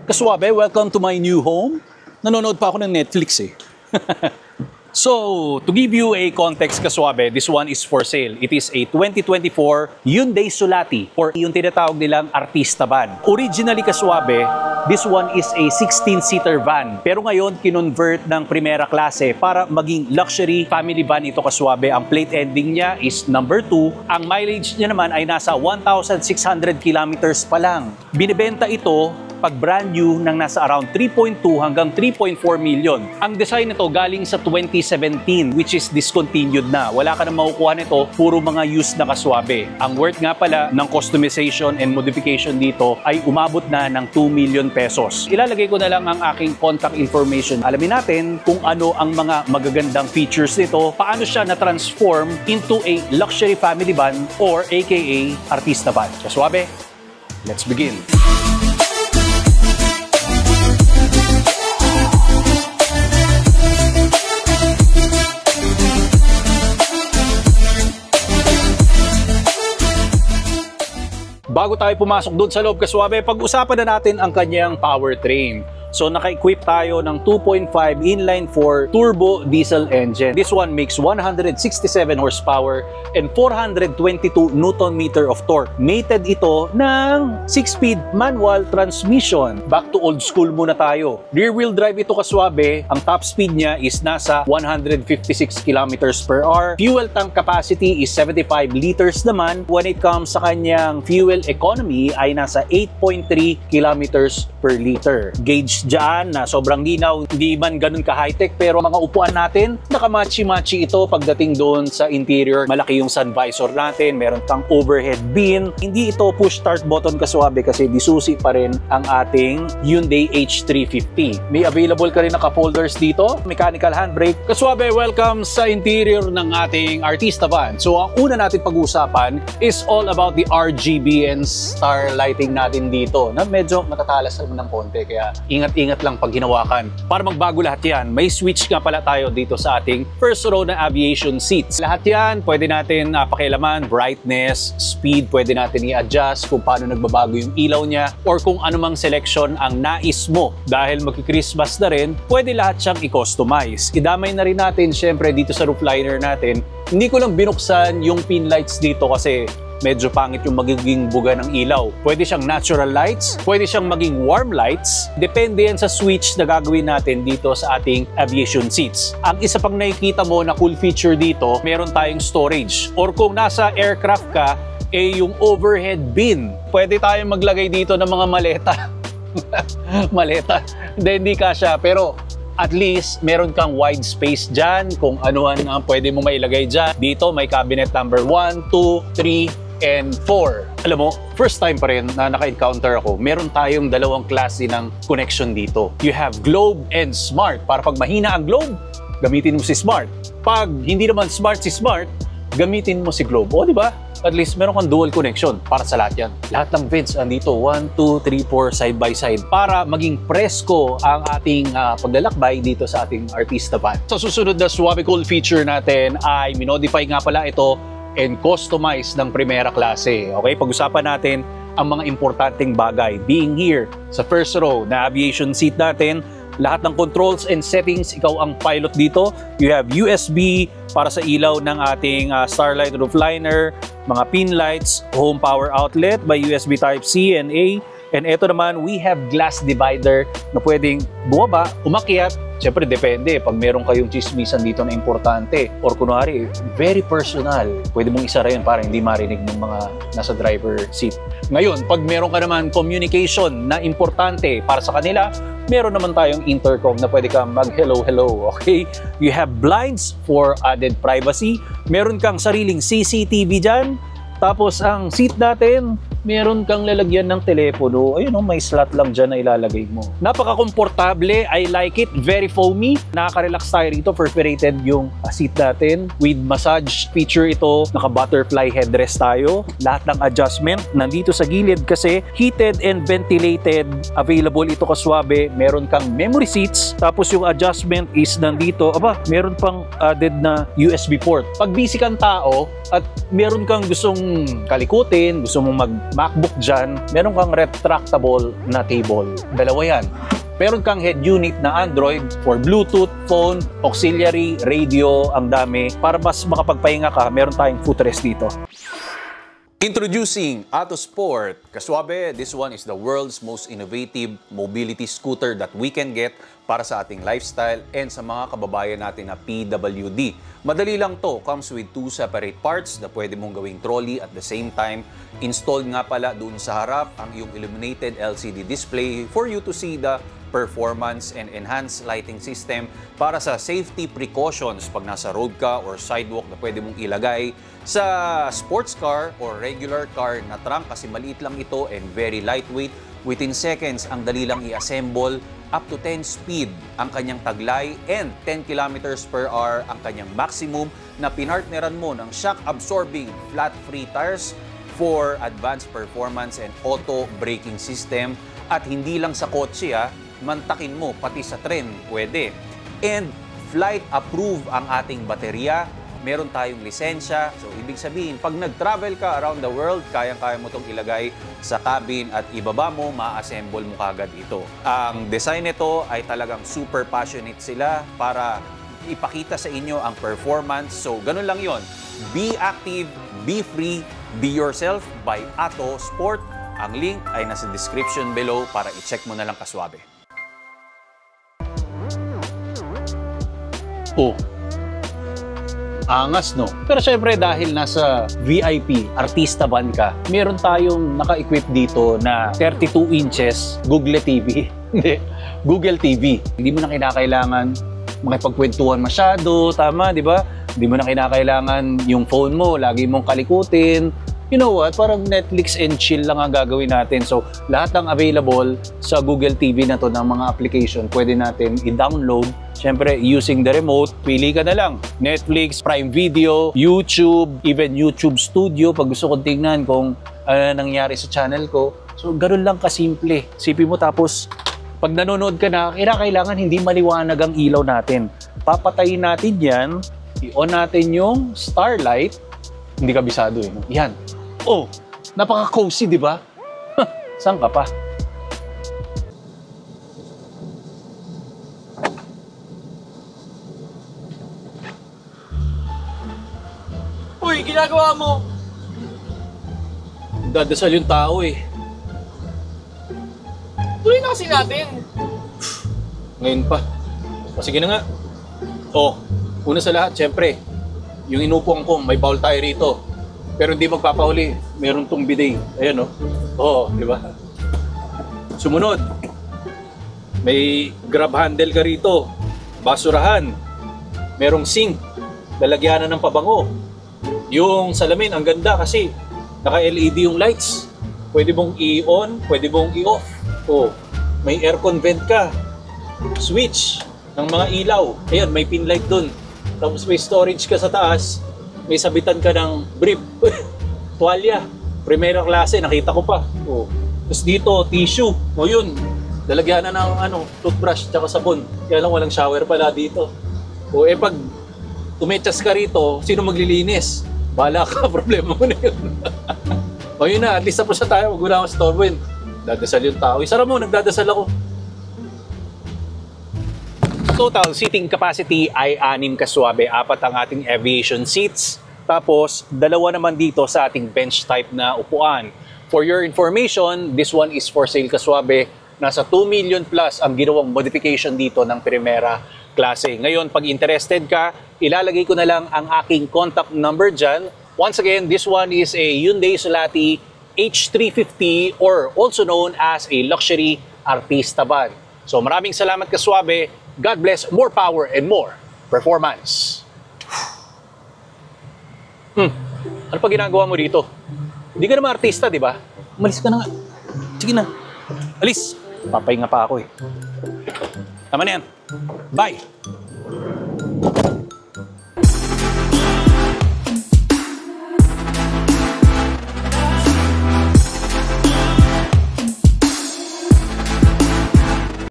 Kaswabe, welcome to my new home. Nanonood pa ako ng Netflix eh. So, to give you a context, Kaswabe, this one is for sale. It is a 2024 Hyundai Solati or yung tinatawag nilang Artista van. Originally, Kaswabe, this one is a 16-seater van. Pero ngayon, kinonvert ng primera klase para maging luxury family van ito, Kaswabe. Ang plate ending niya is number 2. Ang mileage niya naman ay nasa 1,600 kilometers pa lang. Binibenta ito pag brand new nang nasa around 3.2 hanggang 3.4 million. Ang design nito galing sa 2017 which is discontinued na. Wala ka na makukuha nito, puro mga used na, Kaswabe. Ang worth nga pala ng customization and modification dito ay umabot na ng 2 million pesos. Ilalagay ko na lang ang aking contact information. Alamin natin kung ano ang mga magagandang features nito, paano siya na-transform into a luxury family van or aka Artista van. Kaswabe, let's begin. Bago tayo pumasok doon sa loob, Kaswabe, pag-usapan na natin ang kanyang powertrain. So, naka-equip tayo ng 2.5 inline-4 turbo diesel engine. This one makes 167 horsepower and 422 Nm of torque. Mated ito ng 6-speed manual transmission. Back to old school muna tayo. Rear-wheel drive ito, Kaswabe. Ang top speed niya is nasa 156 km/h. Fuel tank capacity is 75 liters naman. When it comes sa kanyang fuel economy ay nasa 8.3 kilometers per liter. Gauge dyan na sobrang linaw, hindi man ganun ka-high-tech, pero mga upuan natin, nakamachi-machi ito pagdating doon sa interior. Malaki yung sun visor natin, meron kang overhead bin. Hindi ito push start button, Kaswabe, kasi disusi pa rin ang ating Hyundai H350. May available ka rin na cup holders dito, mechanical handbrake. Kaswabe, welcome sa interior ng ating Artista van. So ang una natin pag-usapan is all about the RGB and star lighting natin dito, na medyo matatalas naman ng konti, kaya ingat lang pag hinawakan. Para magbago lahat yan, may switch nga pala tayo dito sa ating first row na aviation seats. Lahat yan, pwede natin pakialaman, brightness, speed, pwede natin i-adjust kung paano nagbabago yung ilaw niya or kung anumang selection ang nais mo. Dahil magki-Christmas na rin, pwede lahat siyang i-customize. Idamay na rin natin, syempre, dito sa roofliner natin. Hindi ko lang binuksan yung pin lights dito kasi medyo pangit yung magiging buga ng ilaw. Pwede siyang natural lights, pwede siyang maging warm lights. Depende yan sa switch na gagawin natin dito sa ating aviation seats. Ang isa pang nakikita mo na cool feature dito, meron tayong storage. Or kung nasa aircraft ka, yung overhead bin. Pwede tayong maglagay dito ng mga maleta. Maleta. Hindi kasya, pero at least meron kang wide space dyan kung ano ang pwede mo mailagay dyan. Dito may cabinet number 1, 2, 3, and 4. Alam mo, first time pa rin na naka-encounter ako, meron tayong dalawang klase ng connection dito. You have Globe and Smart. Para pag mahina ang Globe, gamitin mo si Smart. Pag hindi naman Smart si Smart, gamitin mo si Globe. O, di ba? At least meron kang dual connection para sa lahat yan. Lahat ng vents andito, 1, 2, 3, 4, side by side para maging presko ang ating paglalakbay dito sa ating Artista van. Sa susunod na Suave Cool feature natin ay minodify nga pala ito and customize ng primera klase. Okay, pag-usapan natin ang mga importanteng bagay. Being here sa first row na aviation seat natin, lahat ng controls and settings, ikaw ang pilot dito. You have USB para sa ilaw ng ating Starlight roofliner, mga pin lights, home power outlet by USB Type-C and A. And ito naman, we have glass divider na pwedeng bumaba, umakyat. Siyempre, depende. Pag meron kayong chismisan dito na importante or kunwari, very personal, pwede mong isara yun para hindi marinig ng mga nasa driver seat. Ngayon, pag meron ka naman communication na importante para sa kanila, meron naman tayong intercom na pwede kang mag-hello-hello, okay? You have blinds for added privacy. Meron kang sariling CCTV dyan. Tapos, ang seat natin, meron kang lalagyan ng telepono. Ayun, may slot lang dyan na ilalagay mo. Napaka-komportable. I like it. Very foamy. Nakaka-relax tayo rito. Perforated yung seat natin. With massage feature ito. Naka-butterfly headrest tayo. Lahat ng adjustment nandito sa gilid kasi heated and ventilated. Available ito, Kaswabe. Meron kang memory seats. Tapos yung adjustment is nandito. Aba, meron pang added na USB port. Pag busy kang tao at meron kang gustong kalikutin, gusto mong MacBook dyan, meron kang retractable na table. Dalawa yan. Meron kang head unit na Android for Bluetooth, phone, auxiliary, radio, ang dami. Para mas makapagpahinga ka, meron tayong footrest dito. Introducing AutoSport. Kaswabe, this one is the world's most innovative mobility scooter that we can get para sa ating lifestyle and sa mga kababayan natin na PWD. Madali lang to. Comes with 2 separate parts na pwede mong gawing trolley at the same time. Installed nga pala doon sa harap ang iyong illuminated LCD display for you to see the performance and enhanced lighting system para sa safety precautions pag nasa road ka or sidewalk na pwede mong ilagay sa sports car or regular car na trunk kasi maliit lang ito and very lightweight. Within seconds, ang dali lang i-assemble. Up to 10 speed ang kanyang taglay and 10 kilometers per hour ang kanyang maximum na pinartneran mo ng shock-absorbing flat-free tires for advanced performance and auto braking system. At hindi lang sa kotse, mantakin mo pati sa tren, pwede. And flight approved ang ating baterya. Meron tayong lisensya. So, ibig sabihin, pag nag-travel ka around the world, kayang-kaya mo itong ilagay sa cabin at ibaba mo, ma-assemble mo kagad ito. Ang design nito ay talagang super passionate sila para ipakita sa inyo ang performance. So, ganun lang yon. Be active, be free, be yourself by AutoSport. Ang link ay nasa description below para i-check mo na lang kaswabe. Oh. Angas, no? Pero syempre dahil nasa VIP, artista ban ka, meron tayong naka-equip dito na 32 inches Google TV. Hindi, Google TV. Hindi mo na kinakailangan makipagkwentuhan masyado, tama, di ba? Hindi mo na kinakailangan yung phone mo, lagi mong kalikutin. You know what? Parang Netflix and chill lang ang gagawin natin. So, lahat ng available sa Google TV na to ng mga application, pwede natin i-download. Siyempre, using the remote, pili ka na lang. Netflix, Prime Video, YouTube, even YouTube Studio. Pag gusto kong tingnan kung ano nangyari sa channel ko. So, ganoon lang kasimple. Sipin mo tapos, pag nanonood ka na, kailangan hindi maliwanag ang ilaw natin. Papatayin natin yan, i-on natin yung Starlight. Hindi kabisado eh. No? Yan. Oh, napaka-cozy, di ba? Saan ka pa? Uy, ginagawa mo! Dadasal yung tao eh. Tuloy na kasi natin. Ngayon pa. O sige na nga. Oh, una sa lahat, syempre, yung inupuan ko, may bowl tayo rito. Pero hindi magpapauli. Meron tong bidet. Ayan, no? Oo, di ba? Sumunod. May grab handle ka rito. Basurahan. Merong sink. Lalagyanan ng pabango. Yung salamin, ang ganda kasi naka-LED yung lights. Pwede mong i-on, pwede mong i-off. Oh, may aircon vent ka. Switch ng mga ilaw. Ayan, may pin light dun. Tapos may storage ka sa taas. May sabitan ka ng brief. Tuwalya. Primera klase, nakita ko pa. Oh. Tapos dito, tissue. O yun, lalagyan na ng toothbrush tsaka sabon. Kaya lang walang shower pala dito. O pag tumetsas ka rito, sino maglilinis? Bahala ka, problema mo na yun. O yun na, at least tapos na tayo. Huwag mo na akong storewin. Dadasal yung tao. Isara mo, nagdadasal ako. Total seating capacity ay 6 kaswabe. 4 ang ating aviation seats. Tapos, 2 naman dito sa ating bench type na upuan. For your information, this one is for sale kaswabe. Nasa 2 million plus ang ginawang modification dito ng Primera klase. Ngayon, pag interested ka, ilalagay ko na lang ang aking contact number dyan. Once again, this one is a Hyundai Solati H350 or also known as a luxury artista van. So maraming salamat kaswabe. God bless, more power and more performance. Ano pa ginagawa mo dito? Hindi ka naman artista, di ba? Umalis ka na nga. Sige na. Alis. Papahinga pa ako eh. Tama na yan. Bye.